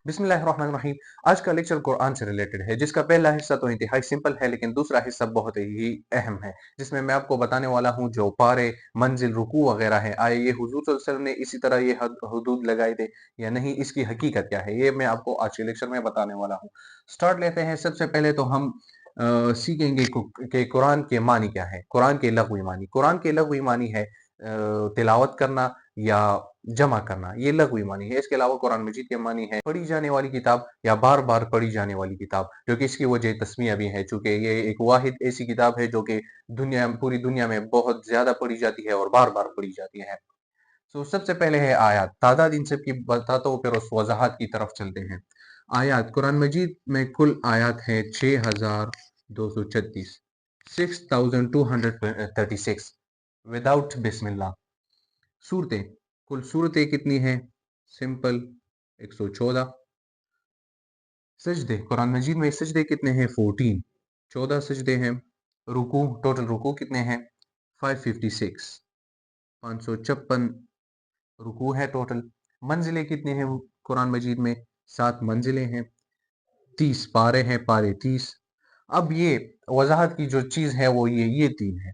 बिस्मिल्लाहिर्रहमानिर्रहीम। आज का लेक्चर कुरान से रिलेटेड है, जिसका पहला हिस्सा तो इंतहाई सिंपल है, लेकिन दूसरा हिस्सा बहुत ही अहम है, जिसमें मैं आपको बताने वाला हूँ जो पारे, मंजिल, रुकू वगैरह है, आए ये हुजूर सल्लल्लाहु अलैहि वसल्लम ने इसी तरह ये हुदूद लगाए थे या नहीं, इसकी हकीकत क्या है, ये मैं आपको आज के लेक्चर में बताने वाला हूँ। स्टार्ट लेते हैं। सबसे पहले तो हम सीखेंगे कि कुरान के मानी क्या है। कुरान के लग़वी मानी, कुरान के लग़वी मानी है तिलावत करना या जमा करना, ये लग़वी मानी है। इसके अलावा कुरान मजीद के मानी है पढ़ी जाने वाली किताब या बार बार पढ़ी जाने वाली किताब, जो कि इसकी वजह तस्मिया भी है, चूंकि ये एक वाहिद ऐसी किताब है जो कि पूरी दुनिया में बहुत ज्यादा पढ़ी जाती है और बार बार पढ़ी जाती है। तो सबसे पहले है आयत, तादाद इन सब की बताता हूँ, फिर उस वजाहत की तरफ चलते हैं। आयत, कुरान मजीद में कुल आयत है 6236, 6236 विदाउट बिस्मिल्लाह। सूरतें, कुल सूरतें कितनी हैं? सिंपल 114। सजदे, कुरान मजीद में सजदे कितने हैं? 14, 14 सजदे हैं। रुकू, टोटल रुकू कितने हैं? 556, 556 रुकू है टोटल। मंजिलें कितनी हैं कुरान मजीद में? 7 मंजिलें हैं। 30 पारे हैं, पारे 30। अब ये वजाहत की जो चीज है वो ये 3 है,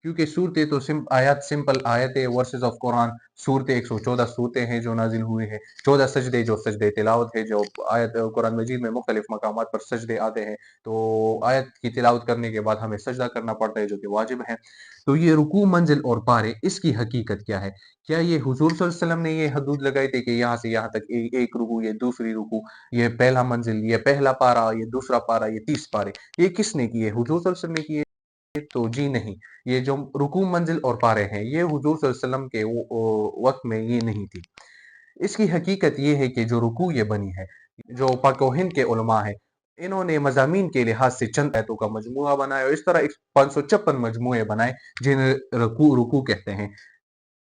क्योंकि सूरतें तो आयत सिंपल आयतें वर्सेस ऑफ कुरान, सूरतें 114 सूरतें हैं जो नाजिल हुई है। 14 सजदे जो सजदे तिलावत है, जो आयत कुरान मजीद में मुख्तलिफ मकामात पर सजदे आते हैं, तो आयत की तिलावत करने के बाद हमें सजदा करना पड़ता है, जो कि वाजिब है। तो ये रुकू, मंजिल और पारे, इसकी हकीकत क्या है? क्या ये हुजूर सल्लल्लाहु अलैहि वसल्लम ने ये हदूद लगाए थे कि यहाँ से यहाँ तक एक रुकू, ये दूसरी रुकू, ये पहला मंजिल, ये पहला पारा, ये दूसरा पारा, ये 30 पारे, ये किसने किए? हुजूर सल्लल्लाहु अलैहि वसल्लम ने किए? तो जी नहीं। ये जो रुकू, मंजिल और पारे हैं, ये हुजूर सल्लल्लाहु अलैहि वसल्लम के वक्त में ये नहीं थी। इसकी हकीकत ये है कि जो रुकू ये बनी है, जो पाक व हिंद के उलमा है, इन्होंने मजामीन के लिहाज से चंद आयतों का मजमुआ बनाया और इस तरह 556 मजमुए बनाए जिन्हें रुकू रुकू कहते हैं।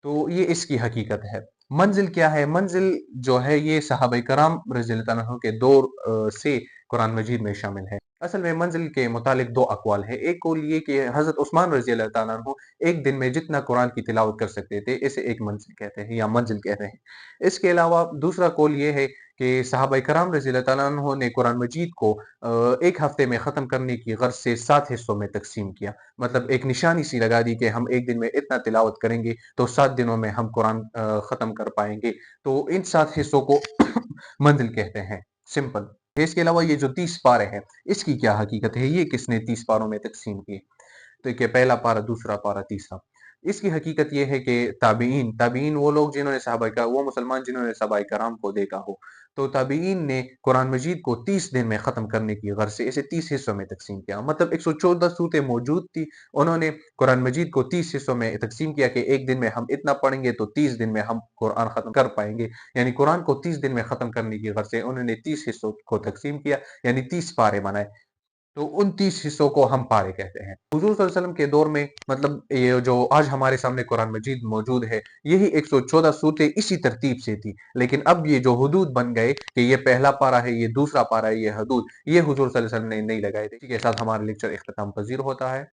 तो ये इसकी हकीकत है। मंजिल क्या है? मंजिल जो है ये सहाबा कराम रज़ियल्लाहु अन्हुम के दौर से कुरान मजीद में शामिल है। असल में मंजिल के मुतालिक 2 अक़वाल है। एक कौल ये कि हज़रत उस्मान रज़ियल्लाहु अन्हु एक दिन में जितना कुरान की तिलावत कर सकते थे, इसे एक मंजिल कहते हैं या मंजिल कहते हैं। इसके अलावा दूसरा कौल ये है कि सहाबा कराम रज़ियल्लाहु अन्हुम ने कुरान मजीद को 1 हफ्ते में ख़त्म करने की गर्ज़ से 7 हिस्सों में तक़सीम किया। मतलब एक निशानी सी लगा दी कि हम एक दिन में इतना तिलावत करेंगे तो 7 दिनों में हम कुरान ख़त्म कर पाएँगे। तो इन 7 हिस्सों को मंजिल कहते हैं, सिंपल। इसके अलावा ये जो 30 पारे हैं, इसकी क्या हकीकत है? ये किसने 30 पारों में तक़सीम किए? देखिए, पहला पारा, दूसरा पारा, तीसरा। इसकी हकीकत ये है कि ताबीइन ताबीइन वो लोग जिन्होंने वो मुसलमान जिन्होंने सहाबाए कराम को देखा हो। तो ताबीइन ने कुरान मजीद को 30 दिन में ख़त्म करने की गर्ज़ से इसे 30 हिस्सों में तक़सीम किया। मतलब 114 सूरतें मौजूद थी, उन्होंने कुरान मजीद को 30 हिस्सों में तक़सीम किया कि एक दिन में हम इतना पढ़ेंगे तो 30 दिन में हम कुरान ख़त्म कर पाएँगे। यानी कुरान को 30 दिन में ख़त्म करने की गर्ज़ से उन्होंने 30 हिस्सों को तक़सीम किया, यानी 30 पारे बनाए। तो उन 30 हिस्सों को हम पारे कहते हैं। हुज़ूर सल्लल्लाहु अलैहि वसल्लम के दौर में, मतलब ये जो आज हमारे सामने कुरान मजीद मौजूद है, यही 114 सूरतें इसी तरतीब से थी। लेकिन अब ये जो हुदूद बन गए कि ये पहला पारा है, ये दूसरा पारा है, ये हदूद, ये हुज़ूर सल्लल्लाहु अलैहि वसल्लम ने नहीं लगाए थे। इसी के साथ हमारा लेक्चर इख्तिताम पज़ीर होता है।